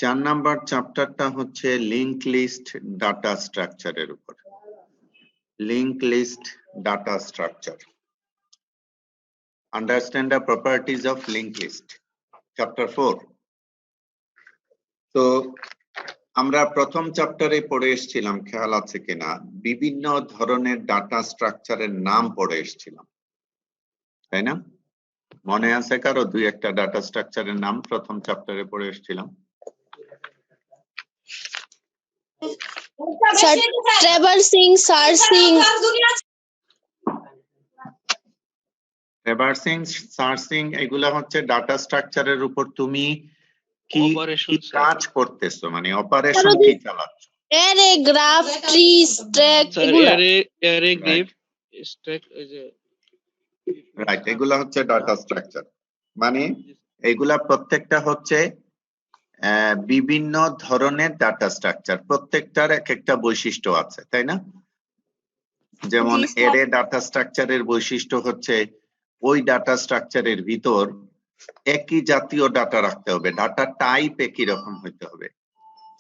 4 number চ্যাপ্টারটা হচ্ছে link list data স্ট্রাকচারের উপর। Link list data structure, understand the properties of linked list, chapter 4. তো আমরা প্রথম চ্যাপ্টারে পড়ে এসেছিলাম, খেয়াল আছে কিনা, বিভিন্ন ধরনের ডাটা স্ট্রাকচারের নাম পড়ে এসেছিলাম, তাই না? মনে আছে কারো দুই একটা ডাটা স্ট্রাকচারের নাম প্রথম চ্যাপ্টারে পড়ে এসেছিলাম? ট্র্যাভার্সিং, সার্চিং, ট্র্যাভার্সিং, সার্চিং, এগুলা হচ্ছে ডাটা স্ট্রাকচারের উপর তুমি কি কাজ করতেছো, মানে অপারেশন কি চালাচ্ছ। অ্যারে, গ্রাফ, ট্রি, স্ট্যাক, এগুলা অ্যারে, গ্রাফ, স্ট্যাক, এই যে রাইট, এগুলা হচ্ছে ডাটা স্ট্রাকচার। মানে এগুলা প্রত্যেকটা হচ্ছে বিভিন্ন ধরনের ডাটা স্ট্রাকচার, প্রত্যেকটার এক একটা বৈশিষ্ট্য আছে, তাই না? যেমন অ্যারে ডাটা স্ট্রাকচারের বৈশিষ্ট্য হচ্ছে ওই ডাটা স্ট্রাকচারের ভিতর একই জাতীয় ডাটা রাখতে হবে, ডাটা টাইপ একই রকম হতে হবে।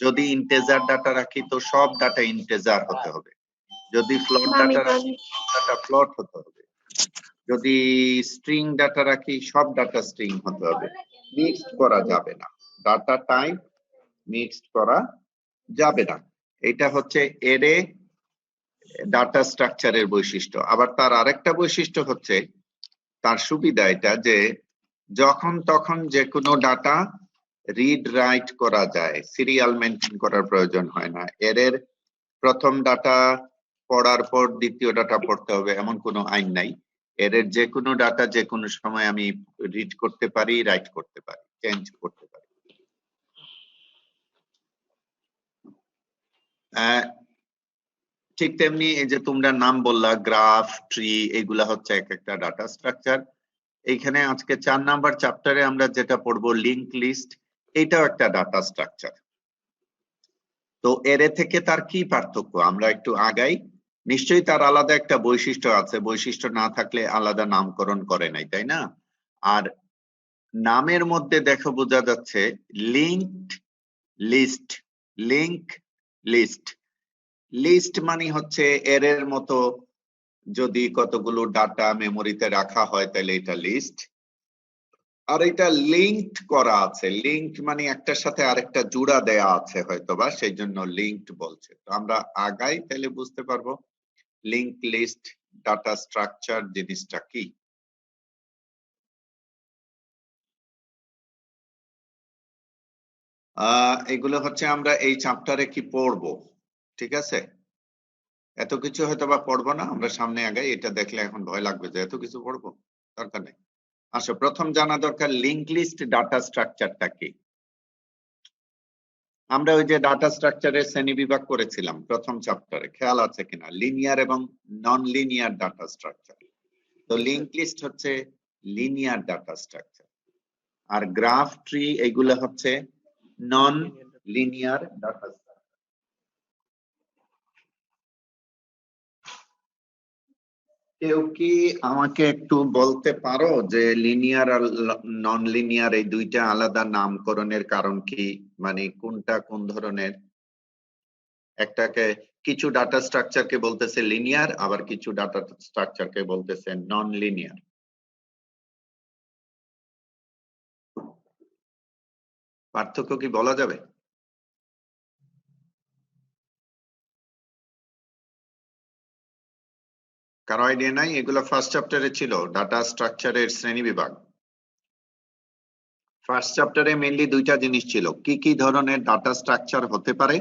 যদি ইন্টিজার ডাটা রাখি তো সব ডাটা ইন্টিজার হতে হবে, যদি ফ্লোট ডাটা রাখি সব ডাটা ফ্লোট হতে হবে, যদি স্ট্রিং ডাটা রাখি সব ডাটা স্ট্রিং হতে হবে। মিক্সড করা যাবে না, ডাটা টাইপ মিক্সড করা যাবে না। এটা হচ্ছে অ্যারে ডাটা স্ট্রাকচারের বৈশিষ্ট্য। আবার তার আরেকটা বৈশিষ্ট্য হচ্ছে, তার সুবিধা এটা যে যখন তখন যে কোনো ডাটা রিড রাইট করা যায়, সিরিয়াল মেনটেন করার প্রয়োজন হয় না। এর প্রথম ডাটা পড়ার পর দ্বিতীয় ডাটা পড়তে হবে এমন কোনো আইন নাই। এর যে কোনো ডাটা যে কোনো সময় আমি রিড করতে পারি, রাইট করতে পারি, চেঞ্জ করতে পারি। ঠিক তেমনি এই যে তোমরা নাম বললা গ্রাফ, ট্রি, এগুলা হচ্ছে এক একটা ডাটা স্ট্রাকচার। এইখানে আজকে 4 নাম্বার চ্যাপ্টারে আমরা যেটা পড়বো লিংক লিস্ট, এটাও একটা ডাটা স্ট্রাকচার। তো এর থেকে তার কি পার্থক্য আমরা একটু আগাই। নিশ্চয়ই তার আলাদা একটা বৈশিষ্ট্য আছে, বৈশিষ্ট্য না থাকলে আলাদা নামকরণ করে নাই, তাই না? আর নামের মধ্যে দেখো বোঝা যাচ্ছে linked list, link list. List মানে হচ্ছে এর মতো যদি কতগুলো ডাটা মেমোরিতে রাখা হয় তাহলে এটা লিস্ট। আর এটা লিঙ্কড করা আছে, লিঙ্ক মানে একটার সাথে আরেকটা জোড়া দেয়া আছে হয়তোবা, সেই জন্য লিঙ্কড বলছে। তো আমরা আগাই তাহলে বুঝতে পারবো লিঙ্ক লিস্ট ডাটা স্ট্রাকচার জিনিসটা কি। এগুলো হচ্ছে আমরা এই চ্যাপ্টারে কি পড়বো, ঠিক আছে? এত কিছু হয়তোবা পড়বো না, আমরা সামনে আগাই। এটা দেখলে এখন ভয় লাগবে যে এত কিছু পড়বো, দরকার নেই। আসো, প্রথম জানা দরকার লিঙ্ক লিস্ট ডাটা স্ট্রাকচারটা কি। আমরা ওই যে ডাটা স্ট্রাকচারের শ্রেণী বিভাগ করেছিলাম প্রথম চ্যাপ্টারে, খেয়াল আছে কিনা, লিনিয়ার এবং নন লিনিয়ার ডাটা স্ট্রাকচার। তো লিংক লিস্ট হচ্ছে লিনিয়ার ডাটা স্ট্রাকচার, আর গ্রাফ, ট্রি এগুলো হচ্ছে নন লিনিয়ার ডাটা স্ট্রাকচার। কেউ কি আমাকে একটু বলতে পারো যে লিনিয়ার আর নন লিনিয়ার এই দুইটা আলাদা নামকরণের কারণ কি, মানে কোনটা কোন ধরনের? একটাকে কিছু ডাটা স্ট্রাকচারকে বলতেছে লিনিয়ার, আবার কিছু ডাটা স্ট্রাকচারকে বলতেছে নন লিনিয়ার। পার্থক্য কি বলা যাবে? কারো আইডিয়া নাই? এগুলো ফার্স্ট চ্যাপ্টারে ছিল, ডাটা স্ট্রাকচারের শ্রেণী বিভাগ। ফার্স্ট চ্যাপ্টারে মেইনলি দুইটা জিনিস ছিল, কি কি ধরনের ডাটা স্ট্রাকচার হতে পারে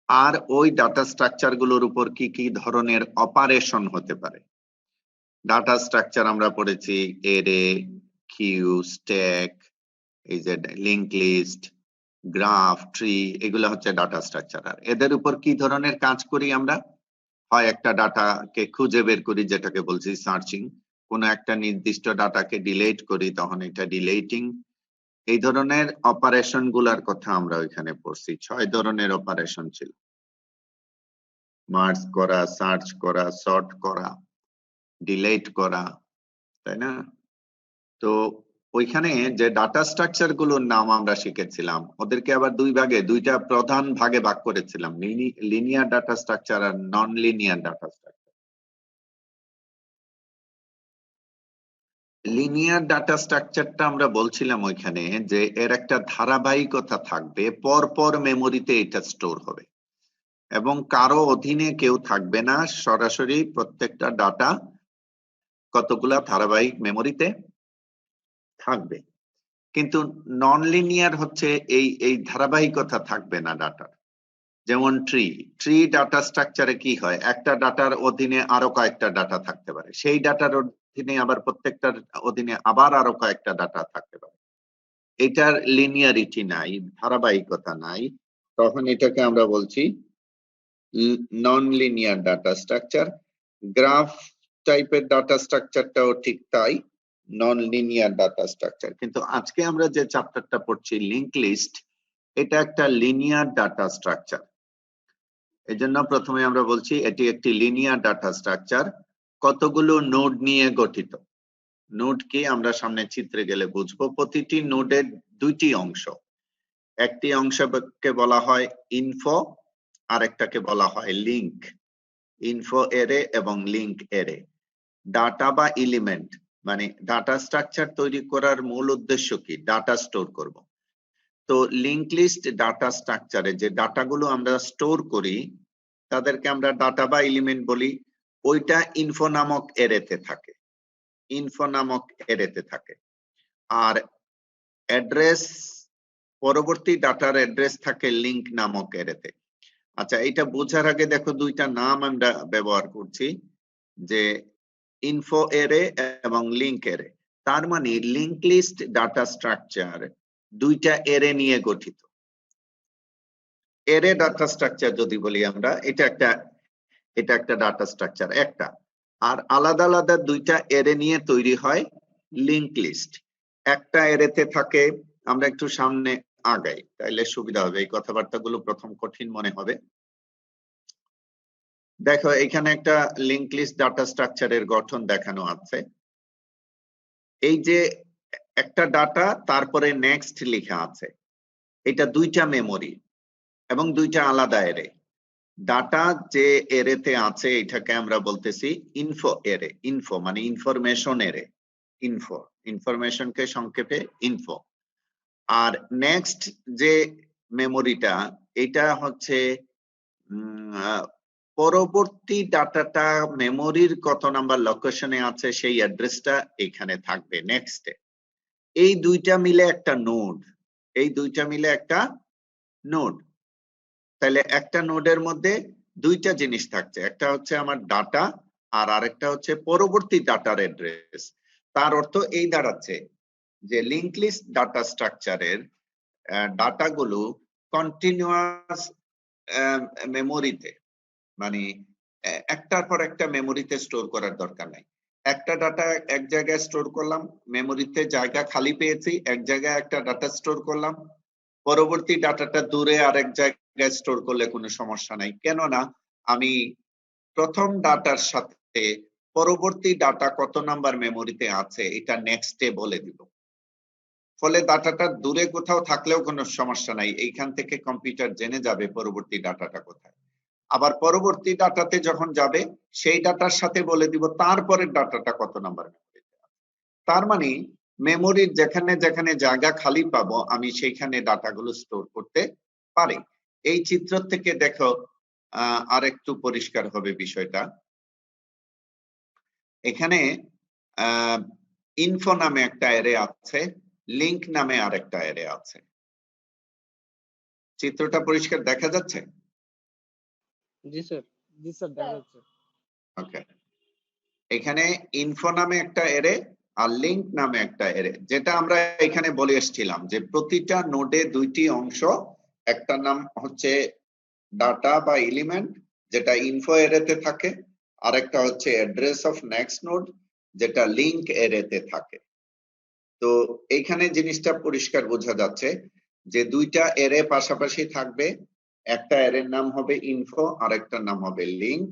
আর ওই ডাটা স্ট্রাকচার গুলোর উপর কি কি ধরনের অপারেশন হতে পারে। ডাটা স্ট্রাকচার আমরা পড়েছি অ্যারে, কিউ, স্ট্যাক, এই যে লিংক লিস্ট, গ্রাফ, ট্রি, এগুলো হচ্ছে ডাটা স্ট্রাকচার। আর এদের উপর কি ধরনের কাজ করি আমরা? হয় একটা ডাটাকে খুঁজে বের করি, যেটাকে বলছি সার্চিং, কোন একটা নির্দিষ্ট ডাটাকে ডিলিট করি তখন এটা ডিলিটিং। এই ধরনের অপারেশন গুলার কথা আমরা ওইখানে পড়ছি। 6 ধরনের অপারেশন ছিল, মার্জ করা, সার্চ করা, সর্ট করা, ডিলিট করা, তাই না? তো ওইখানে যে ডাটা স্ট্রাকচার গুলোর নাম আমরা শিখেছিলাম ওদেরকে আবার দুই ভাগে দুইটা প্রধান ভাগে ভাগ করেছিলাম, লিনিয়ার ডাটা স্ট্রাকচার আর non linear data structure. Linear data স্ট্রাকচারটা আমরা বলছিলাম ওইখানে যে এর একটা ধারাবাহিকতা থাকবে, পর পর মেমোরিতে এটা স্টোর হবে এবং কারো অধীনে কেউ থাকবে না, সরাসরি প্রত্যেকটা ডাটা কতগুলা ধারাবাহিক মেমোরিতে থাকবে। কিন্তু নন লিনিয়ার হচ্ছে এই ধারাবাহিকতা থাকবে না ডাটার। যেমন ট্রি ডাটা স্ট্রাকচারে কি হয়, একটা ডাটার অধীনে আরো কয়েকটা ডাটা থাকতে পারে, সেই ডাটার অধীনে আবার প্রত্যেকটার অধীনে আবার আরো কয়েকটা ডাটা থাকতে পারে। এটার লিনিয়ারিটি নাই, ধারাবাহিকতা নাই, তখন এটাকে আমরা বলছি নন লিনিয়ার ডাটা স্ট্রাকচার। গ্রাফ টাইপের ডাটা স্ট্রাকচারটাও ঠিক তাই, নন লিনিয়ার ডাটা স্ট্রাকচার। কিন্তু আজকে আমরা যে চ্যাপ্টারটা পড়ছি লিংক লিস্ট, এটা একটা লিনিয়ার ডাটা স্ট্রাকচার। এজন্য প্রথমে আমরা বলছি এটি একটি লিনিয়ার ডাটা স্ট্রাকচার, কতগুলো নোড নিয়ে গঠিত। নোড কি আমরা সামনে চিত্রে গেলে বুঝবো। প্রতিটি নোডের দুইটি অংশ, একটি অংশকে বলা হয় ইনফো আর একটাকে বলা হয় লিংক। ইনফো এরে এবং লিংক এরে। ডাটা বা এলিমেন্ট মানে ডাটা স্ট্রাকচার তৈরি করার মূল উদ্দেশ্য কি, ডাটা স্টোর করব। তো লিংক লিস্ট ডাটা স্ট্রাকচারে যে ডাটাগুলো আমরা স্টোর করি তাদেরকে আমরা ডাটা বা এলিমেন্ট বলি। ওইটা ইনফো নামক এরেতে থাকে, ইনফো নামক এরেতে থাকে। আর অ্যাড্রেস, পরবর্তী ডাটার অ্যাড্রেস থাকে লিংক নামক এরেতে। আচ্ছা, এটা বোঝার আগে দেখো দুইটা নাম আমরা ব্যবহার করছি, যে ইনফো এরে এবং লিংক এরে। তার মানে লিংক লিস্ট ডাটা স্ট্রাকচার দুইটা এরে নিয়ে গঠিত। এরে ডাটা স্ট্রাকচার যদি বলি আমরা, এটা একটা ডাটা স্ট্রাকচার একটা, আর আলাদা আলাদা দুইটা এরে নিয়ে তৈরি হয় লিংক লিস্ট। একটা এরেতে থাকে, আমরা একটু সামনে আগাই তাইলে সুবিধা হবে, এই কথাবার্তাগুলো প্রথম কঠিন মনে হবে। দেখো এখানে একটা লিংক লিস্ট ডাটা স্ট্রাকচারের গঠন দেখানো আছে। এই যে একটা ডাটা, তারপরে নেক্সট লেখা আছে, এটা দুইটা মেমোরি এবং দুইটা আলাদা এরে। ডাটা যে এরেতে আছে এটাকে আমরা বলতেছি ইনফো এরে। ইনফো মানে ইনফরমেশন এরে, ইনফো, ইনফরমেশনকে সংক্ষেপে ইনফো। আর নেক্সট যে মেমোরিটা, এটা হচ্ছে পরবর্তী ডাটাটা মেমোরির কত নাম্বার লোকেশনে আছে সেই অ্যাড্রেসটা এখানে থাকবে নেক্সটে। এই দুইটা মিলে একটা নোড, এই দুইটা মিলে একটা নোড। তাহলে একটা নোডের মধ্যে দুইটা জিনিস থাকছে, একটা হচ্ছে আমার ডাটা আর আরেকটা হচ্ছে পরবর্তী ডাটার অ্যাড্রেস। তার অর্থ এই দাঁড়াচ্ছে যে লিংক লিস্ট ডাটা স্ট্রাকচারের ডাটাগুলো কন্টিনিউয়াস মেমোরিতে, মানে একটার পর একটা মেমোরিতে স্টোর করার দরকার নাই। একটা ডাটা এক জায়গায় স্টোর করলাম, মেমোরিতে জায়গা খালি পেয়েছি, এক জায়গায় একটা ডাটা স্টোর করলাম, পরবর্তী ডাটাটা দূরে আরেক জায়গায় স্টোর করলে কোনো সমস্যা নাই, কেননা আমি প্রথম ডাটার সাথে পরবর্তী ডাটা কত নাম্বার মেমোরিতে আছে এটা নেক্সটে বলে দিব। ফলে ডাটাটা দূরে কোথাও থাকলেও কোনো সমস্যা নাই, এইখান থেকে কম্পিউটার জেনে যাবে পরবর্তী ডাটাটা কোথায়। আবার পরবর্তী ডাটাতে যখন যাবে সেই ডাটার সাথে বলে দিব তারপরের ডাটাটা কত নাম্বার মেমোরিতে আছে। তার মানে মেমোরির যেখানে যেখানে জায়গা খালি পাবো আমি সেইখানে ডাটাগুলো স্টোর করতে পারি। এই চিত্র থেকে দেখো আর একটু পরিষ্কার হবে বিষয়টা। এখানে ইনফো নামে একটা এরে আছে, লিংক নামে আরেকটা এরে আছে। চিত্রটা পরিষ্কার দেখা যাচ্ছে? জি স্যার। জি স্যার, দেখা যাচ্ছে। ওকে, এখানে ইনফো নামে একটা এরে আর লিংক নামে একটা এরে, যেটা আমরা এখানে বলে এসেছিলাম যে প্রতিটা নোডে দুইটি অংশ, একটা নাম হচ্ছে ডাটা বা এলিমেন্ট যেটা ইনফো এরেতে থাকে, আর একটা হচ্ছে অ্যাড্রেস অফ নেক্সট নোড যেটা লিংক এরেতে থাকে। তো এইখানে জিনিসটা পরিষ্কার বোঝা যাচ্ছে যে দুইটা এরে পাশাপাশি থাকবে, একটা এরের নাম হবে ইনফো আর একটা নাম হবে লিংক।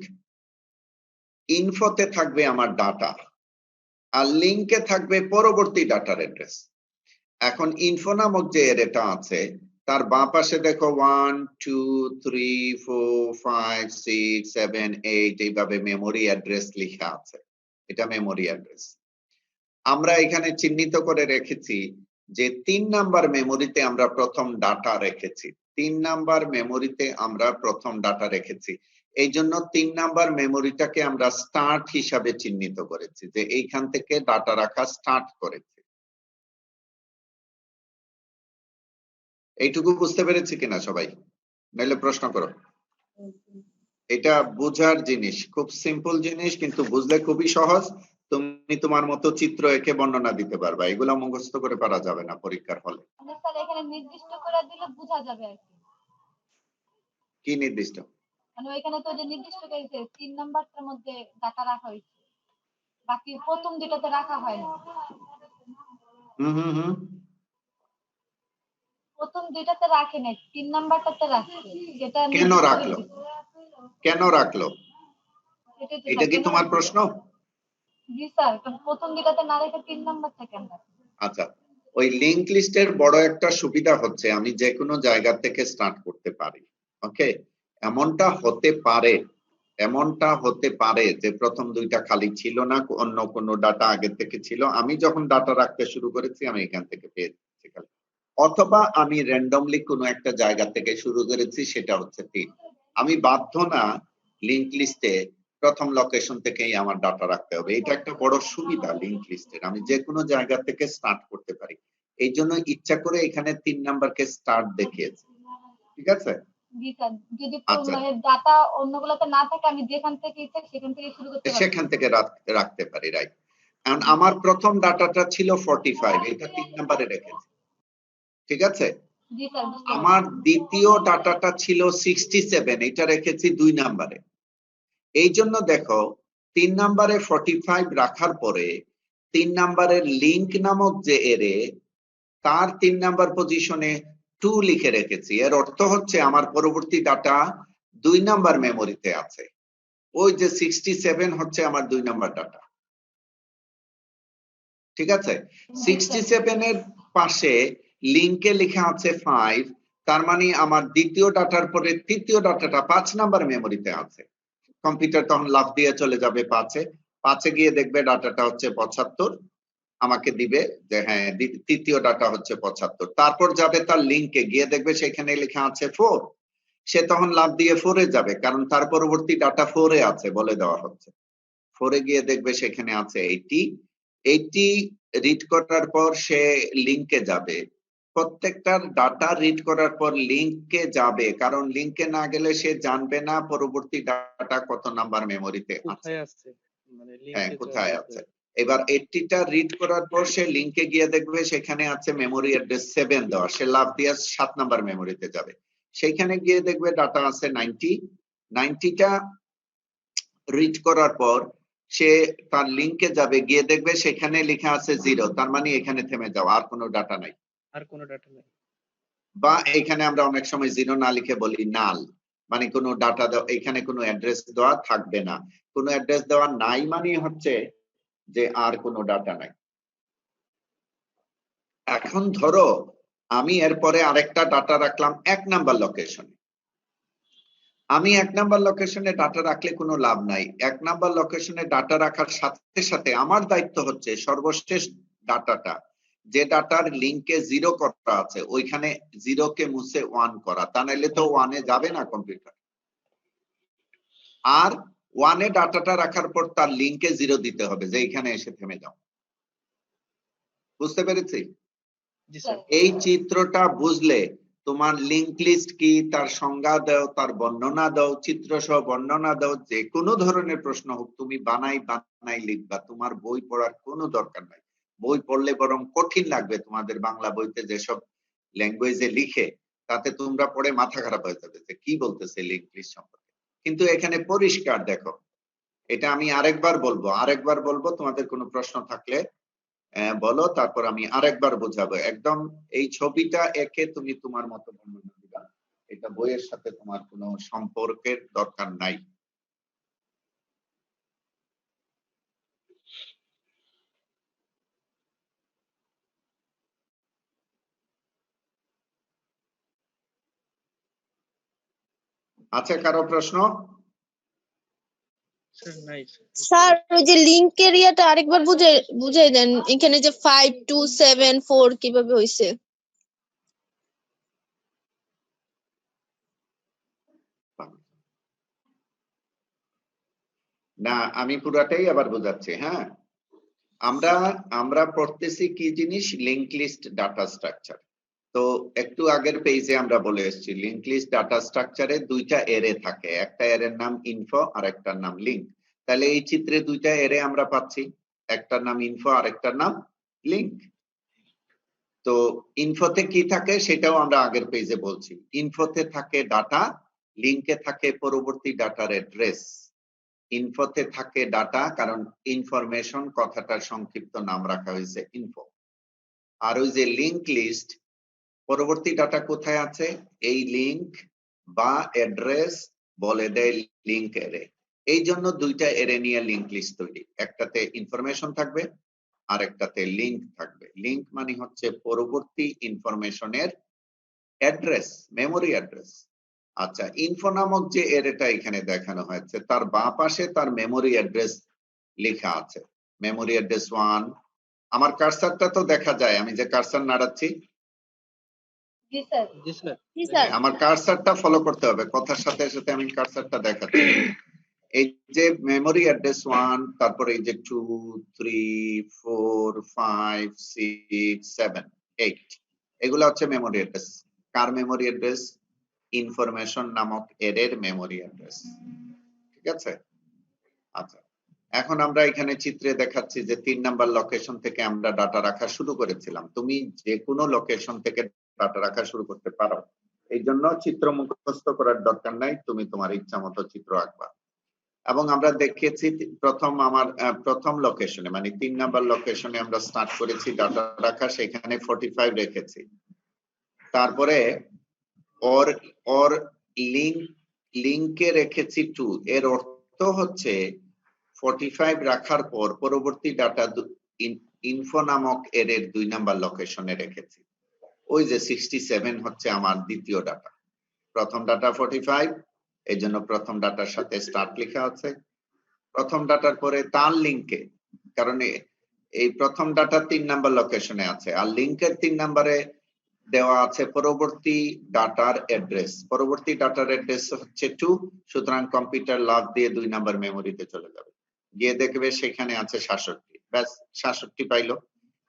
ইনফোতে থাকবে আমার ডাটা আর লিংকে থাকবে পরবর্তী ডাটার অ্যাড্রেস। এখন ইনফো নামক যে এরেটা আছে তার বাঁ পাশে দেখো 1 2 3 4 5 6 7 8 এইভাবে মেমোরি অ্যাড্রেস লেখা আছে। এটা মেমোরি অ্যাড্রেস। আমরা এখানে চিহ্নিত করে রেখেছি যে 3 নাম্বার মেমোরিতে আমরা প্রথম ডাটা রেখেছি। 3 নাম্বার মেমোরিতে আমরা প্রথম ডাটা রেখেছি। এই জন্য 3 নাম্বার মেমোরিটাকে আমরা স্টার্ট হিসাবে চিহ্নিত করেছি, যে এইখান থেকে ডাটা রাখা স্টার্ট করেছি। এইটুকু বুঝতে পেরেছি কিনা সবাই? নাহলে প্রশ্ন করো। এটা বোঝার জিনিস, খুব সিম্পল জিনিস, কিন্তু বুঝলে খুবই সহজ। তুমি তোমার মতো চিত্র এঁকে বর্ণনা দিতে পারবা। এগুলা মুখস্থ করে পারা যাবে না পরীক্ষার হলে। স্যার এখানে নির্দিষ্ট করে দিলে বোঝা যাবে আর কি। কি নির্দিষ্ট? মানে ওইখানে তো যে নির্দিষ্ট করেছে 3 নাম্বারটার মধ্যে ডাটা রাখা হয়েছে, বাকি প্রথম দুটাতে রাখা হয় না। প্রথম দুইটাতে রাখে নাই, 3 নাম্বারটাতে রাখছে। যেটা কেন রাখলো? কেন রাখলো? এটা কি তোমার প্রশ্ন? জি স্যার, প্রথম দুটাতে না রেখে 3 নাম্বারটা কেন রাখছে? আচ্ছা, ওই লিংক লিস্টের বড় একটা সুবিধা হচ্ছে আমি যে কোনো জায়গা থেকে স্টার্ট করতে পারি। ওকে, এমনটা হতে পারে যে প্রথম দুইটা খালি ছিল না, অন্য কোনো ডাটা আগে থেকে ছিল, আমি যখন ডাটা রাখতে শুরু করেছি আমি এখান থেকে পেয়েছি খালি। অথবা আমি র্যান্ডমলি কোনো একটা জায়গা থেকে শুরু করেছি, সেটা হচ্ছে 3। আমি বাধ্য না লিংক লিস্টে প্রথম লোকেশন থেকেই আমার ডাটা রাখতে হবে। এটা একটা বড় সুবিধা লিংক লিস্টের, আমি যে কোনো জায়গা থেকে স্টার্ট করতে পারি। এই জন্য ইচ্ছা করে এখানে 3 নাম্বারকে স্টার্ট দেখিয়েছি। ঠিক আছে? জি স্যার, যদি আচ্ছা, মানে ডাটা অন্যগুলোতে না থাকে আমি যেখান থেকে ইচ্ছা সেখান থেকে শুরু করতে পারি। সেখান থেকে রাখতে পারি, রাইট। কারণ আমার প্রথম ডাটাটা ছিল 45, এটা 3 নাম্বারে রেখেছি। ঠিক আছে? জি স্যার, আমার দ্বিতীয় ডাটাটা ছিল 67, এটা রেখেছি 2 নাম্বারে। এই জন্য দেখো 3 নাম্বারে 45 রাখার পরে 3 নাম্বারের লিংক নামক যে এরে তার 3 নাম্বার পজিশনে 2 লিখে রেখেছি। এর অর্থ হচ্ছে আমার পরবর্তী ডাটা 2 নাম্বার মেমোরিতে আছে। ওই যে 67 হচ্ছে আমার 2 নাম্বার ডাটা। ঠিক আছে? 67 এর পাশে লিংকে লেখা আছে 5, তার মানে আমার দ্বিতীয় ডাটার পরে তৃতীয় ডাটাটা 5 নাম্বার মেমোরিতে আছে। কম্পিউটার তখন লাফ দিয়ে চলে যাবে 5-এ, 5-এ গিয়ে দেখবে ডাটাটা হচ্ছে 75, আমাকে দিবে যে হ্যাঁ তৃতীয় ডাটা হচ্ছে 75। তারপর যাবে তার লিংকে, গিয়ে দেখবে সেখানে লেখা আছে 4, সে তখন লাফ দিয়ে 4-এ যাবে, কারণ তার পরবর্তী ডাটা 4-এ আছে বলে দেওয়া হচ্ছে। 4-এ গিয়ে দেখবে সেখানে আছে 80 রিড করার পর সে লিংকে যাবে। প্রত্যেকটার ডাটা রিড করার পর লিংকে যাবে, কারণ লিংকে না গেলে সে জানবে না পরবর্তী ডাটা কত নাম্বার মেমোরিতে আছে। মানে হ্যাঁ, লিংকে কোথায় আছে। এবার 80টা রিড করার পর সে লিংকে গিয়ে দেখবে সেখানে আছে মেমোরি অ্যাড্রেস 7 দেওয়া, সে লাফ দিয়ে 7 নাম্বার মেমোরিতে যাবে। সেইখানে গিয়ে দেখবে ডাটা আছে 90টা রিড করার পর সে তার লিংকে যাবে, গিয়ে দেখবে সেখানে লেখা আছে 0, তার মানে এখানে থেমে যাও, আর কোনো ডাটা নাই। বা এখানে আমরা অনেক সময় 0 না লিখে বলি নাল, মানে কোনো ডাটা এখানে কোনো অ্যাড্রেস দেওয়া থাকবে না। কোনো অ্যাড্রেস দেওয়া নাই মানে হচ্ছে যে আর কোনো ডাটা নাই। এখন ধরো আমি এরপরে আরেকটা ডাটা রাখলাম 1 নাম্বার লোকেশনে। আমি 1 নাম্বার লোকেশনে ডাটা রাখলে কোনো লাভ নাই। 1 নাম্বার লোকেশনে ডাটা রাখার সাথে সাথে আমার দায়িত্ব হচ্ছে সর্বশেষ ডাটাটা, যে ডাটার লিংকে 0 করা আছে ওইখানে 0 কে মুছে 1 করা, তা নাইলে তো 1-এ যাবে না কম্পিউটার। আর 1-এ ডাটাটা রাখার পর তার লিংকে 0 দিতে হবে, যে এখানে এসে থেমে যাও। বুঝতে পেরেছি? এই চিত্রটা বুঝলে তোমার লিংক লিস্ট কি, তার সংজ্ঞা দাও, তার বর্ণনা দাও, চিত্র সহ বর্ণনা দাও, যে কোনো ধরনের প্রশ্ন হোক তুমি বানাই লিখবা, তোমার বই পড়ার কোনো দরকার নাই। বই পড়লে বরং কঠিন লাগবে, তোমাদের বাংলা বইতে যেসব ল্যাঙ্গুয়েজে লিখে তাতে তোমরা পড়ে মাথা খারাপ হয়ে যাবে যে কি বলতেছে লিংক লিস্ট সম্পর্কে। কিন্তু এখানে পরিষ্কার দেখো, এটা আমি আরেকবার বলবো, তোমাদের কোনো প্রশ্ন থাকলে বলো, তারপর আমি আরেকবার বোঝাবো। একদম এই ছবিটা এঁকে তুমি তোমার মতো বর্ণনা দিবা, এটা বইয়ের সাথে তোমার কোনো সম্পর্কের দরকার নাই। আছে কারো প্রশ্ন? স্যার নাই স্যার। স্যার ওই যে লিংক এরিয়াটা আরেকবার বুঝাই দেন, এখানে যে 5 2 7 4 কিভাবে হইছে? না, আমি পুরাটাই আবার বোঝাচ্ছি। হ্যাঁ, আমরা পড়তেছি কি জিনিস? Link list data structure. তো একটু আগের পেজে আমরা বলে এসেছি লিংক লিস্ট ডাটা স্ট্রাকচারে দুইটা এরে থাকে, একটা এরের নাম ইনফো আর একটার নাম লিংক। তাহলে এই চিত্রে দুইটা এরে আমরা পাচ্ছি, একটার নাম ইনফো আর একটার নাম লিংক। তো ইনফোতে কি থাকে সেটাও আমরা আগের পেজে বলছি। ইনফোতে থাকে ডাটা, লিংকে থাকে পরবর্তী ডাটার অ্যাড্রেস। ইনফোতে থাকে ডাটা কারণ ইনফরমেশন কথাটার সংক্ষিপ্ত নাম রাখা হয়েছে ইনফো। আর ওই যে লিংক লিস্ট, পরবর্তী ডাটা কোথায় আছে? এই লিংক বা অ্যাড্রেস বলে দেয় লিংক এরে। এই জন্য দুইটা এরে নিয়ে লিংক লিস্ট তৈরি, একটাতে ইনফরমেশন থাকবে আর একটাতে লিংক থাকবে। লিংক মানে হচ্ছে পরবর্তী ইনফরমেশনের অ্যাড্রেস, মেমোরি অ্যাড্রেস। আচ্ছা, ইনফো নামক যে এরেটা এখানে দেখানো হয়েছে তার বাঁ পাশে তার মেমোরি অ্যাড্রেস লেখা আছে, মেমোরি অ্যাড্রেস 1। আমার কার্সারটা তো দেখা যায়, আমি যে কার্সার নাড়াচ্ছি, জি স্যার। জি স্যার। জি স্যার। আমার কার্সারটা ফলো করতে হবে, কথার সাথে সাথে আমি কার্সারটা দেখাচ্ছি। এই যে মেমোরি অ্যাড্রেস 1, তারপরে এই যে 2 3 4 5 6 7 8, এগুলো হচ্ছে মেমোরি অ্যাড্রেস। কার মেমোরি অ্যাড্রেস? ইনফরমেশন নামক এরের মেমোরি অ্যাড্রেস। ঠিক আছে? আচ্ছা, এখন আমরা এখানে চিত্রে দেখাচ্ছি যে 3 নাম্বার লোকেশন থেকে আমরা ডাটা রাখা শুরু করেছিলাম। তুমি যে কোনো লোকেশন থেকে ডাটা রাখা শুরু করতে পারো, এই জন্য চিত্র মুখস্থ করার দরকার নাই, তুমি তোমার ইচ্ছা মতো চিত্র আঁকবা। এবং আমরা দেখেছি প্রথম লোকেশনে মানে 3 নাম্বার লোকেশনে আমরা স্টার্ট করেছি ডাটা রাখা, সেখানে 45 রেখেছি। তারপরে ওর লিংকে রেখেছি 2। এর অর্থ হচ্ছে 45 রাখার পর পরবর্তী ডাটা ইনফো নামক এর 2 নাম্বার লোকেশনে রেখেছি। ওই যে 67 হচ্ছে আমার দ্বিতীয় ডাটা। প্রথম ডাটা 45, এই জন্য প্রথম ডাটার সাথে স্টার্ট লেখা আছে। প্রথম ডাটার পরে তার লিংকে, কারণ এই প্রথম ডাটা 3 নাম্বার লোকেশনে আছে আর লিংকের 3 নাম্বারে দেওয়া আছে পরবর্তী ডাটার অ্যাড্রেস। পরবর্তী ডাটার অ্যাড্রেস হচ্ছে 2, সুতরাং কম্পিউটার লাভ দিয়ে 2 নাম্বার মেমোরিতে চলে যাবে, গিয়ে দেখবে সেখানে আছে 67। ব্যাস 67 পাইলো।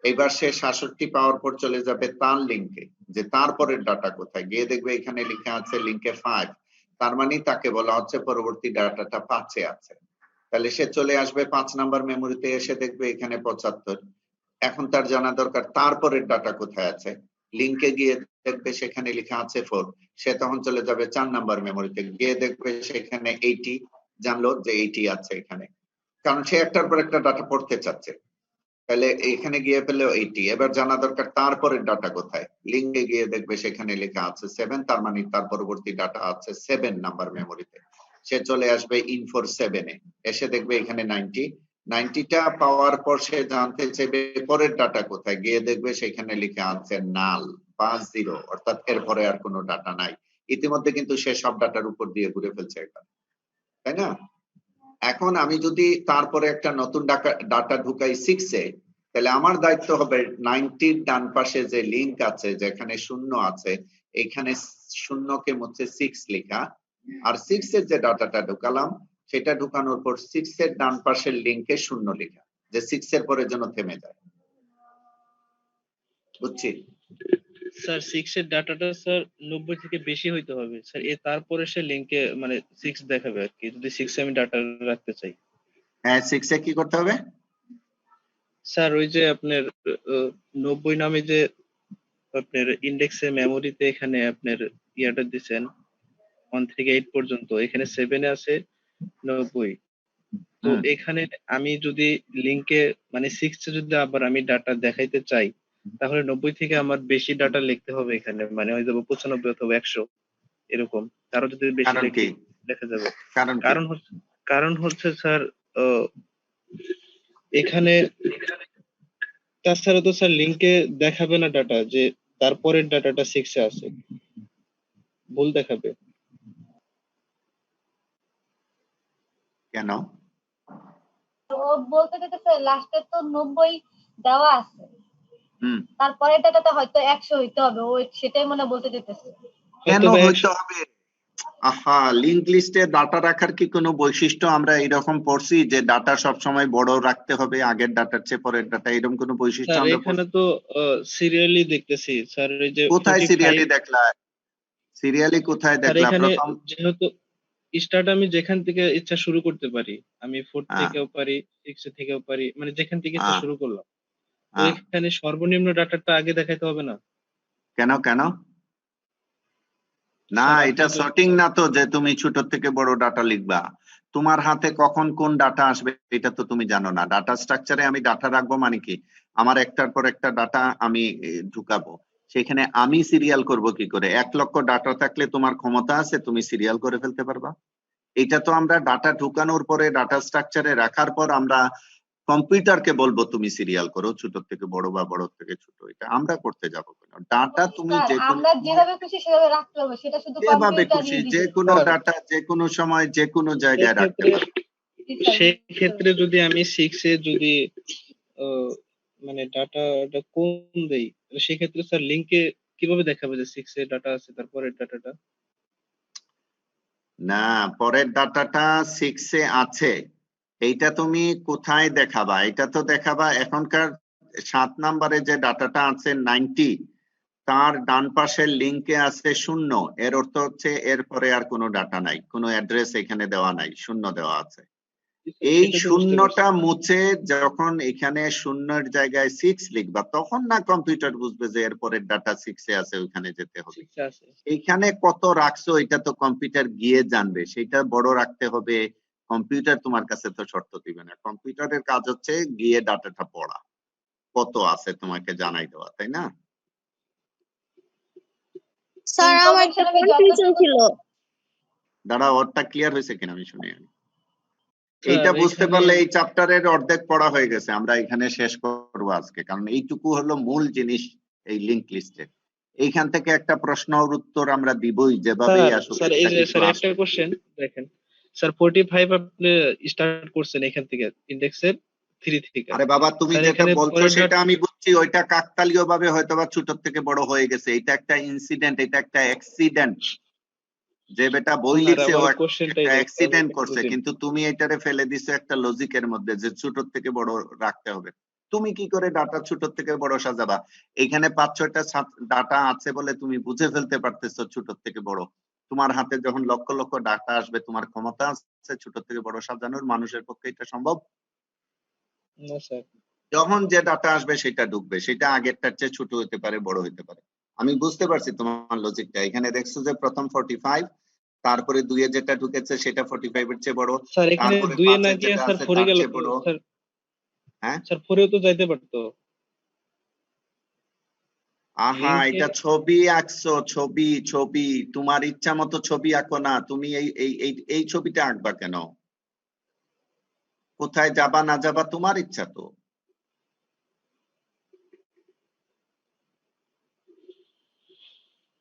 এবার সে 67 পাওয়ার পর চলে যাবে তার লিংকে, যে তারপরের ডাটা কোথায়, গিয়ে দেখবে এখানে লেখা আছে লিংকে 5, তার মানে তাকে বলা হচ্ছে পরবর্তী ডাটাটা 5 এ আছে। তাহলে সে চলে আসবে 5 নাম্বার মেমোরিতে, এসে দেখবে এখানে 75। এখন তার জানা দরকার তারপরের ডাটা কোথায় আছে, লিংকে গিয়ে দেখবে সেখানে লেখা আছে 4, সে তখন চলে যাবে 4 নাম্বার মেমোরিতে, গিয়ে দেখবে সেখানে 80, জানলো যে 80 আছে এখানে, কারণ সে একটার পর একটা ডাটা পড়তে চাচ্ছে। তাহলে এখানে গিয়ে পেলেও 80। এবার জানা দরকার তারপরের ডাটা কোথায়, লিংকে গিয়ে দেখবে সেখানে লেখা আছে 7, তার মানে তার পরবর্তী ডাটা আছে 7 নাম্বার মেমোরিতে, সে চলে আসবে ইনফোর 7 এ, এসে দেখবে এখানে 90টা পাওয়ার পর সে জানতে চাইবে পরের ডাটা কোথায়, গিয়ে দেখবে সেখানে লেখা আছে নাল 50, অর্থাৎ এরপরে আর কোনো ডাটা নাই। ইতিমধ্যে কিন্তু সে সব ডাটার উপর দিয়ে ঘুরে ফেলছে এটা, তাই না? এখন আমি যদি তারপরে একটা নতুন ডাটা ঢুকাই 6 এ, তাহলে আমার দায়িত্ব হবে 90 ডান পাশে যে লিংক আছে যেখানে 0 আছে, এখানে 0কে মুছে 6 লেখা, আর 6 এর যে ডাটাটা ঢুকালাম সেটা ঢুকানোর পর 6 এর ডান পাশের লিংকে 0 লেখা, যে 6 এর পরে যেন থেমে যায়। বুঝছি? স্যার 6 এর ডাটাটা স্যার 90 থেকে বেশি হইতে হবে স্যার, তারপরে সে লিংকে মানে 6 দেখাবে আর কি, যদি 6 আমি ডাটা রাখতে চাই। হ্যাঁ, 6 এ কি করতে হবে? স্যার ওই যে আপনার 90 নামে যে আপনার ইন্ডেক্সে মেমোরিতে এখানে আপনার ইয়াটা দিবেন 1 থেকে 8 পর্যন্ত, এখানে 7 এ আছে 90। তো এখানে আমি যদি লিংকে মানে 6 এ যদি আবার আমি ডাটা দেখাইতে চাই, তাহলে 90 থেকে আমার বেশি ডাটা লিখতে হবে এখানে, মানে হয়ে যাবে 95 অথবা 100 এরকম, আরো যদি বেশি কারণ কি? লেখা যাবে। কারণ কি? কারণ হচ্ছে স্যার এখানে তাছাড়া তো স্যার লিংকে দেখাবে না ডাটা যে তারপরের ডাটাটা 6 এ আছে, ভুল দেখাবে। কেন? ও বলতে চাইতেছে লাস্টে তো 90 দেওয়া আছে, হুম, তারপরে এটাতে হয়তো 100 হইতে হবে, ও সেটাই মনে বলতে চাইতেছে। কেন হয়তো বা হইতে হবে? আহা, লিংক লিস্টে ডাটা রাখার কি কোনো বৈশিষ্ট্য আমরা এরকম পড়ছি যে ডাটা সবসময় বড় রাখতে হবে, আগের ডাটার চেয়ে পরের ডাটা, এরকম কোনো বৈশিষ্ট্য স্যার আমরা এখানে পড়ছি? তো সিরিয়ালি দেখতেছি স্যার, এই যে কোথায় 45 সিরিয়ালি দেখলা? সিরিয়ালি কোথায় স্যার দেখলা? এখানে প্রথম যেহেতু স্টার্ট আমি যেখান থেকে ইচ্ছা শুরু করতে পারি, আমি 4 হ্যাঁ, থেকেও পারি, 6 থেকেও পারি, মানে যেখান থেকে ইচ্ছা হ্যাঁ, শুরু করলাম। তো হ্যাঁ। এখানে সর্বনিম্ন ডাটাটা আগে দেখাইতে হবে না? কেন কেন? না, স্যার এটা আপনি তো সর্টিং না তো যে তুমি ছোট থেকে বড় ডাটা লিখবা। তোমার হাতে কখন কোন ডাটা আসবে এটা তো তুমি জানো না। ডাটা স্ট্রাকচারে আমি ডাটা রাখবো মানে কি, আমার একটার পর একটা ডাটা আমি ঢুকাবো, সেখানে আমি সিরিয়াল করব কি করে? 1 লক্ষ ডাটা থাকলে তোমার ক্ষমতা আছে তুমি সিরিয়াল করে ফেলতে পারবা? এটা তো আমরা ডাটা ঢুকানোর পরে ডাটা স্ট্রাকচারে রাখার পর আমরা কম্পিউটারকে বলবো তুমি সিরিয়াল করো, ছোট থেকে বড় বা বড় থেকে ছোট। এটা আমরা করতে যাবো কেন? ডাটা তুমি স্যার যে কোনো আমরা সময় যেভাবে খুশি সেভাবে রাখতে হবে, সেটা শুধু যেভাবে কম্পিউটারই খুশি যে দিবে। কোনো স্যার ডাটা যে কোনো সময় যে কোনো জায়গায় রাখতে সেক্ষেত্রে পারবে। জি স্যার, বুঝতে সেক্ষেত্রে পেরেছি। যদি আমি 6 এ যদি আহ, মানে ডাটাটা কম দেই, তাহলে সেক্ষেত্রে স্যার লিংকে কিভাবে দেখাবে যে 6 এ ডাটা আছে তারপরে ডাটাটা? না, পরের ডাটাটা 6 এ আছে, এইটা তুমি কোথায় দেখাবা? এটা তো দেখাবা এখনকার 7 নম্বরে যে ডাটাটা আছে 90, তার ডান পাশের লিংকে আছে 0। এর অর্থ হচ্ছে এরপরে আর কোনো ডাটা নাই, কোনো অ্যাড্রেস এখানে দেওয়া নাই, 0 দেওয়া আছে। এই সেটা তো বুঝতে পারছি। শূন্যটা মুছে যখন এখানে শূন্যের জায়গায় 6 লিখবা, তখন না কম্পিউটার বুঝবে যে এরপরের ডাটা 6 এ আছে, ওইখানে যেতে হবে। 6 আছে। এইখানে কত রাখছো এটা তো কম্পিউটার গিয়ে জানবে, সেটা বড় রাখতে হবে। কম্পিউটার তোমার কাছে তো শর্ত দিবে না, কম্পিউটারের কাজ হচ্ছে গিয়ে ডাটাটা পড়া, কত আছে তোমাকে জানাই দেওয়া, তাই না? স্যার আমার একটা ইনফরমেশন আমি কনফিউশন যতটুকু ছিল। দাঁড়া, ওরটা ক্লিয়ার হয়েছে কিনা আমি শুনি আগে। স্যার এইটা বুঝতে এখানে পারলে এই চ্যাপ্টারের অর্ধেক পড়া হয়ে গেছে, আমরা এখানে শেষ করবো আজকে, কারণ এইটুকু হলো মূল জিনিস এই লিংক লিস্টে। এইখান থেকে একটা প্রশ্নের উত্তর আমরা দিবই, যেভাবেই স্যার আসুক স্যার এই একটা যে কিছু স্যার একটা আসবে। কোশ্চেন দেখেন, স্যার 45 আপনি স্টার্ট করছেন এখান থেকে ইন্ডেক্সের 3 থেকে। আরে বাবা, তুমি স্যার যেটা এখানে বলছো পরের সেটা আমি বুঝছি, ওইটা কাকতালীয় ভাবে হয়তোবা ছোট থেকে বড় হয়ে গেছে, এটা একটা ইনসিডেন্ট, এটা একটা অ্যাক্সিডেন্ট। যে বেটা বই স্যার লিখছে ও আমার একটা কোশ্চেনটাই অ্যাক্সিডেন্ট করছে, বুঝেন। কিন্তু তুমি এটারে ফেলে দিছো একটা লজিকের মধ্যে যে ছোট থেকে বড় রাখতে হবে। তুমি কি করে ডাটা ছোট থেকে বড় সাজাবা? এখানে 5-6টা ডাটা আছে বলে তুমি বুঝে ফেলতে পারতেছো ছোট থেকে বড়। তোমার হাতে যখন লক্ষ লক্ষ ডাটা আসবে, তোমার ক্ষমতা আছে ছোট থেকে বড় সাজানোর? মানুষের পক্ষে এটা সম্ভব? না স্যার। যখন যে ডাটা আসবে সেটা ঢুকবে, সেটা আগেরটার চেয়ে ছোট হতে পারে, বড় হতে পারে। আমি বুঝতে পারছি তোমার লজিকটা। এখানে দেখছো যে প্রথম 45, তারপরে 2 এ যেটা ঢুকেছে সেটা 45 এর চেয়ে বড়, স্যার এখানে তারপরে 2 এ 5 না এর গিয়ে যেটা স্যার আছে 4 এ তার গেল চেয়ে তো বড়। স্যার। হ্যাঁ, স্যার 4 এও তো যাইতে পারতো আহা, লিংকে। এটা ছবি আঁকছো, ছবি ছবি তোমার ইচ্ছা মতো ছবি আঁকো না। তুমি এই ছবিটা আঁকবা কেন? কোথায় যাবা না যাবা তোমার ইচ্ছা তো।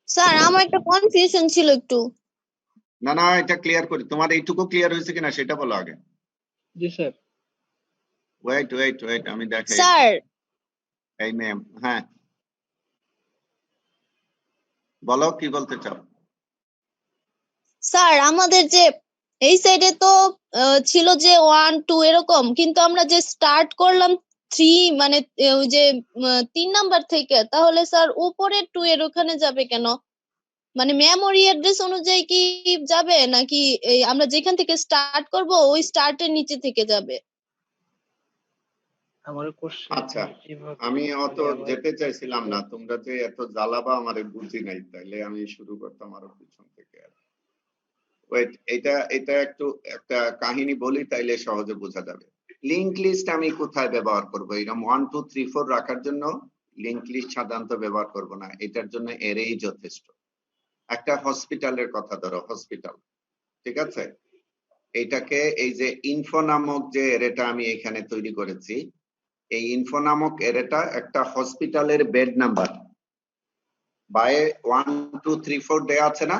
স্যার আমার একটা কনফিউশন ছিল একটু। না না, এটা ক্লিয়ার করি, তোমার এইটুকু ক্লিয়ার হয়েছে কিনা সেটা বলো আগে। জি স্যার। ওয়েট ওয়েট ওয়েট, আমি দেখাই। স্যার এই ম্যাম, হ্যাঁ বলো কি বলতে চাও। স্যার আমাদের যে এই সাইডে তো ছিল যে 1 2 এরকম, কিন্তু আমরা যে স্টার্ট করলাম 3, মানে ওই যে 3 নাম্বার থেকে, তাহলে স্যার উপরে 2 এর ওখানে যাবে কেন? মানে মেমোরি অ্যাড্রেস অনুযায়ী কি যাবে, নাকি এই আমরা যেখান থেকে স্টার্ট করব ওই স্টার্টের নিচে থেকে যাবে? আমার কোশ্চেন আচ্ছা, কিভাবে আমি অত মানে আমার যেতে চাইছিলাম না, তোমরা যে এত জ্বালাবা আমারে বুঝি নাই, তাইলে আমি শুরু করতাম আরো পিছন থেকে। ওয়েট, এটা এটা একটু একটা কাহিনী বলি, তাইলে সহজে বোঝা যাবে। লিংক লিস্ট আমি কোথায় ব্যবহার করব? এরকম 1 2 3 4 রাখার জন্য লিংক লিস্ট সাধারণত ব্যবহার করব না, এটার জন্য এরেই যথেষ্ট। একটা হসপিটালের কথা ধরো, হসপিটাল, ঠিক আছে? এইটাকে এই যে ইনফো নামক যে এরেটা আমি এখানে তৈরি করেছি, এই ইনফো নামক এরেটা একটা হসপিটালের বেড নাম্বার বাই 1 2 3 4 দেয়া আছে না?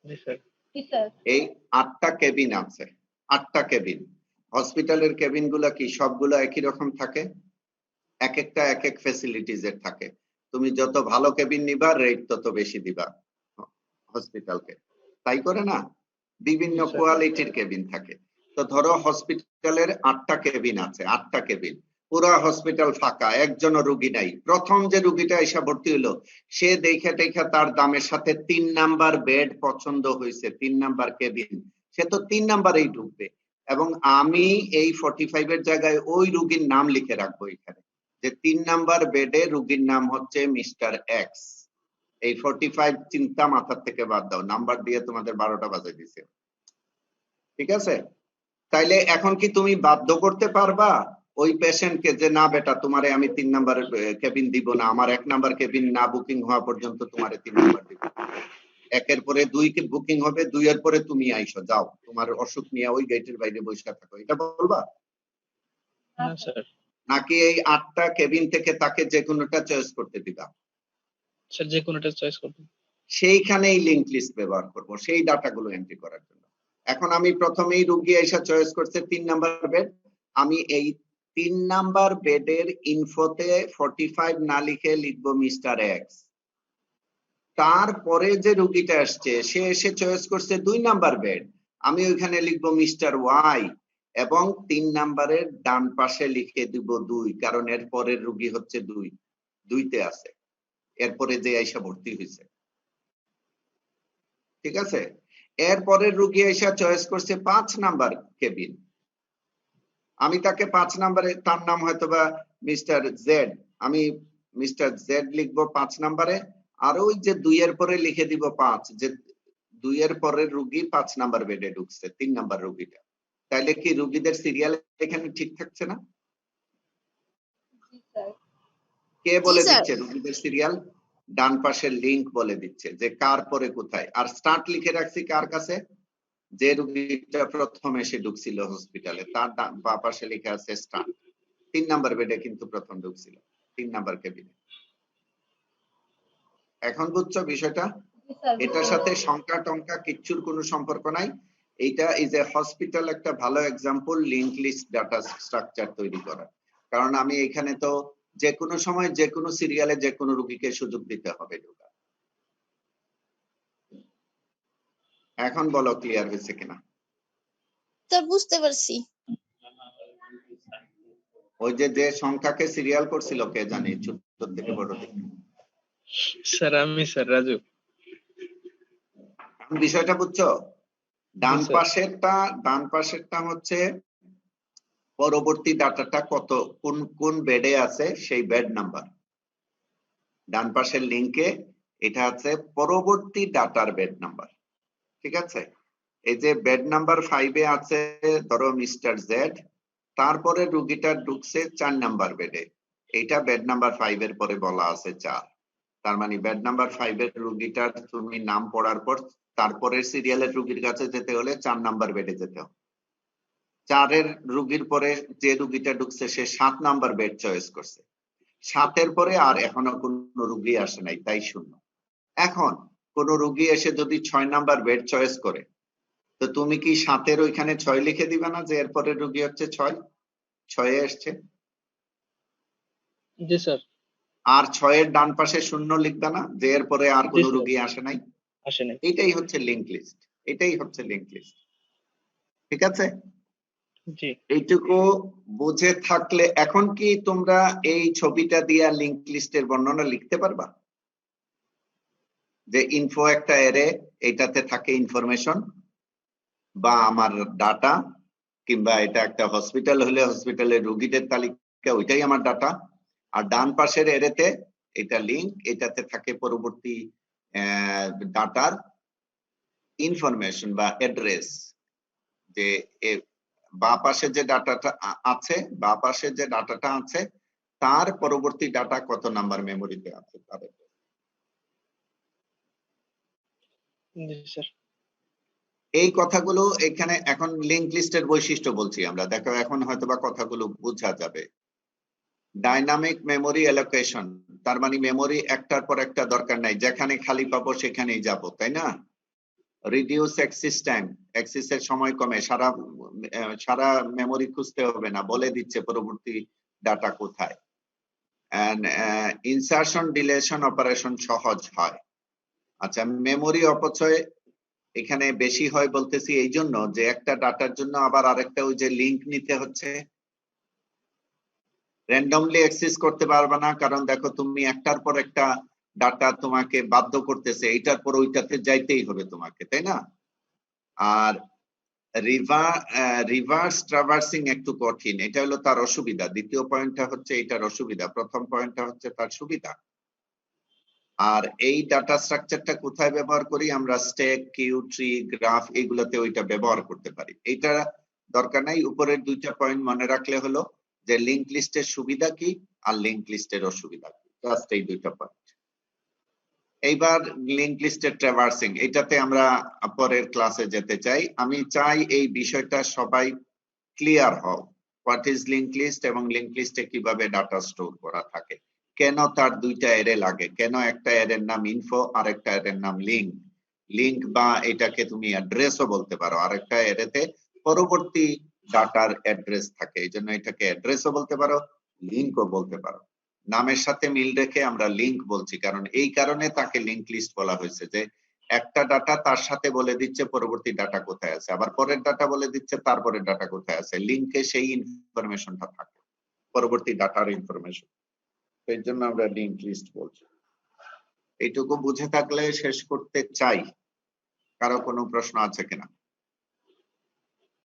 জি স্যার। জি স্যার। এই 8টা কেবিন আছে, 8টা কেবিন। হসপিটালের কেবিন গুলা কি সবগুলো একই রকম থাকে? এক একটা এক এক ফ্যাসিলিটিজ এর থাকে। তুমি যত ভালো কেবিন নিবা রেট তত বেশি দিবা হসপিটালকে, তাই করে না? বিভিন্ন কোয়ালিটির কেবিন থাকে। তো ধরো হসপিটালের 8টা কেবিন আছে, 8টা কেবিন, পুরা হসপিটাল ফাঁকা, একজনও রুগী নাই। প্রথম যে রুগীটা এসে ভর্তি হলো সে দেখে তার দামের সাথে 3 নাম্বার বেড পছন্দ হয়েছে, 3 নাম্বার কেবিন, সে তো 3 নাম্বারেই ঢুকবে। এবং আমি এই 45 এর জায়গায় ওই রুগীর নাম লিখে রাখবো এখানে, যে 3 নাম্বার বেডে রুগীর নাম হচ্ছে মিস্টার এক্স। এই 45 চিন্তা মাথার থেকে বাদ দাও, নাম্বার দিয়ে তোমাদের 12টা বাজে দিছে, ঠিক আছে? তাইলে এখন কি তুমি বাধ্য করতে পারবা ওই পেশেন্টকে যে না বেটা তোমারে আমি 3 নাম্বার কেবিন দিব না, আমার 1 নাম্বার কেবিন না বুকিং হওয়া পর্যন্ত তোমারে 3 নাম্বার দিব। একের পরে 2 কে বুকিং হবে, 2 এর পরে তুমি আইসো, যাও তোমার অসুখ নিয়ে ওই গেটের বাইরে বসে থাকো, এটা বলবা? না স্যার। নাকি এই 8টা কেবিন থেকে তাকে যে কোনোটা চয়েস করতে দিবা? স্যার যে কোনোটা চয়েস করবেন। সেইখানেই লিংক লিস্ট ব্যবহার করব সেই ডাটাগুলো এন্ট্রি করার জন্য। এখন আমি প্রথমেই রুগী এসে চয়েস করছে 3 নাম্বার বেড, আমি এই 3 নাম্বার বেডের ইনফোতে 45 না লিখে লিখবো মিস্টার এক্স। তারপরে যে রুগীটা আসছে সে এসে চয়েস করছে 2 নাম্বার বেড, আমি ওইখানে লিখবো মিস্টার ওয়াই এবং 3 নাম্বারের ডান পাশে লিখে দিব 2, কারণ এর পরের রুগী হচ্ছে 2তে আছে, এরপরে যে আইসা ভর্তি হয়েছে, ঠিক আছে? এরপরের রুগী এসে চয়েস করছে 5 নাম্বার কেবিন, আমি তাকে 5 নাম্বারে, তার নাম হয়তোবা মিস্টার জেড, আমি মিস্টার জেড লিখবো 5 নাম্বারে, আর ওই যে 2 এর পরে লিখে দিব 5, যে 2 এর পরের রুগী 5 নাম্বার বেডে ঢুকছে, 3 নাম্বার রুগীটা। তাইলে কি রুগীদের সিরিয়াল এখানে ঠিক থাকছে না? জি স্যার। কে বলে জি, স্যার। দিচ্ছে রুগীদের সিরিয়াল? ডান পাশের লিংক বলে দিচ্ছে যে কার পরে কোথায়। আর স্টার্ট লিখে রাখছি কার কাছে? যে রুগীটা প্রথম এসে ঢুকছিল হসপিটালে তার বাঁ পাশে লেখা আছে স্টার্ট, 3 নাম্বার বেডে কিন্তু প্রথম ঢুকছিল, 3 নাম্বার কেবিনে। এখন বুঝছো বিষয়টা? জি স্যার, এটার সাথে সংখ্যা টংখ্যা কিচ্ছুর কোনো সম্পর্ক নাই। এইটা ইজ এ হসপিটাল একটা ভালো example link list data structure তৈরি করার। কারণ আমি এখানে তো যে কোনো সময় যে কোনো সিরিয়ালে যে কোনো রুগীকে সুযোগ দিতে হবে ঢোকার। এখন বলো ক্লিয়ার হয়েছে কিনা? স্যার বুঝতে পারছি। ওই যে সংখ্যাকে সিরিয়াল করছিল কে জানে, ছোট থেকে বড় দিকে? স্যার আমি স্যার রাজু। বিষয়টা বুঝছো? Done sir. পাশেরটা হচ্ছে পরবর্তী ডাটাটা কত কোন বেডে আছে সেই বেড নাম্বার। ডান পাশের লিংকে এটা আছে পরবর্তী ডাটার বেড নাম্বার, ঠিক আছে? এই যে বেড নাম্বার 5 এ আছে ধরো মিস্টার জেড, তারপরে রুগীটা ঢুকছে 4 নাম্বার বেডে, এটা বেড নাম্বার 5 এর পরে বলা আছে 4, তার মানে বেড নাম্বার 5 এর রুগীটার তুমি নাম পড়ার পর তারপরের সিরিয়ালের রুগীর কাছে যেতে হলে 4 নাম্বার বেডে যেতে হবে। 4 এর রুগীর পরে যে রুগীটা ঢুকছে সে 7 নাম্বার বেড চয়েস করছে, 7 এর পরে আর এখনো কোনো রুগী আসে নাই, তাই শূন্য। এখন কোন রুগী এসে যদি 6 নাম্বার বেড চয়েস করে, তো তুমি কি 7 এর ওইখানে 6 লিখে দিবে না যে এরপরে রুগী হচ্ছে 6 এ এসছে? জি স্যার। আর 6 এর ডান পাশে শূন্য লিখবে না যে এরপরে আর জি, কোনো স্যার। রুগী আসে নাই? আসে নাই। এটাই হচ্ছে লিংক লিস্ট, এটাই হচ্ছে লিংক লিস্ট, ঠিক আছে? জি। এইটুকু বুঝে থাকলে এখন কি তোমরা এই ছবিটা দিয়ে লিংক লিস্টের বর্ণনা লিখতে পারবা? যে ইনফো একটা এরে, এটাতে থাকে ইনফরমেশন বা আমার ডাটা, কিংবা এটা একটা হসপিটাল হলে হসপিটালের রোগীদের তালিকা, ওইটাই আমার ডাটা। আর ডান পাশের এরেতে এটা লিংক, এটাতে থাকে পরবর্তী ডাটার ইনফরমেশন বা অ্যাড্রেস, যে বাঁ পাশে যে ডাটাটা আছে তার পরবর্তী ডাটা কত নাম্বার মেমোরিতে আছে তাদের। জি স্যার। এই কথাগুলো এখানে এখন লিংক লিস্টের বৈশিষ্ট্য বলছি আমরা, দেখো এখন হয়তোবা কথাগুলো বোঝা যাবে। ডাইনামিক মেমোরি অ্যালোকেশন, তার মানে মেমোরি একটার পর একটা দরকার নাই, যেখানে খালি পাবো সেখানেই যাব, তাই না? রিডিউস অ্যাক্সেস টাইম, অ্যাক্সেসের সময় কমে, সারা মেমরি খুঁজতে হবে না, বলে দিচ্ছে পরবর্তী ডাটা কোথায়। এন্ড ইনসারশন ডিলেশন অপারেশন সহজ হয়। আচ্ছা, মেমরি অপচয় এখানে বেশি হয় বলতেছি এই জন্য যে একটা ডাটার জন্য আবার আরেকটা ওই যে লিংক নিতে হচ্ছে, র্যান্ডমলি অ্যাক্সেস করতে পারবে না, কারণ দেখো তুমি একটার পর একটা ডাটা তোমাকে বাধ্য করতেছে এইটার পর ওইটাতে যাইতেই হবে তোমাকে, তাই না? আর রিভার্স ট্রাভার্সিং একটু কঠিন, এটা হলো তার অসুবিধা। দ্বিতীয় পয়েন্টটা হচ্ছে এটার অসুবিধা, প্রথম পয়েন্টটা হচ্ছে তার সুবিধা। আর এই ডাটা স্ট্রাকচারটা কোথায় ব্যবহার করি আমরা? স্ট্যাক, কিউ, ট্রি, গ্রাফ এগুলোতে ওইটা ব্যবহার করতে পারি। এটা দরকার নাই, উপরের দুইটা পয়েন্ট মনে রাখলে হলো যে লিংক লিস্টের সুবিধা কি আর লিংক লিস্টের অসুবিধা কি, জাস্ট এই দুইটা পয়েন্ট। এইবার লিংক লিস্টের ট্রাভার্সিং, এটাতে আমরা পরের ক্লাসে যেতে চাই। আমি চাই এই বিষয়টা সবাই ক্লিয়ার হও, হোয়াট ইজ লিংক লিস্ট এবং লিংক লিস্টে কিভাবে ডাটা স্টোর করা থাকে, কেন তার দুইটা অ্যারে লাগে, কেন একটা অ্যারের নাম ইনফো আর একটা অ্যারের নাম লিংক। লিংক বা এটাকে তুমি অ্যাড্রেসও বলতে পারো, আরেকটা অ্যারেতে পরবর্তী ডাটার অ্যাড্রেস থাকে, এই জন্য এটাকে অ্যাড্রেসও বলতে পারো, লিংকও বলতে পারো। নামের সাথে মিল রেখে আমরা লিংক বলছি, কারণ এই কারণে তাকে লিংক লিস্ট বলা হয়েছে যে একটা ডাটা তার সাথে বলে দিচ্ছে পরবর্তী ডাটা কোথায় আছে, আবার পরের ডাটা বলে দিচ্ছে তারপরের ডাটা কোথায় আছে। লিংকে সেই ইনফরমেশনটা থাকে, পরবর্তী ডাটার ইনফরমেশন, এই জন্য আমরা লিংক লিস্ট বলছি। এইটুকু বুঝে থাকলে শেষ করতে চাই। কারো কোনো প্রশ্ন আছে কিনা?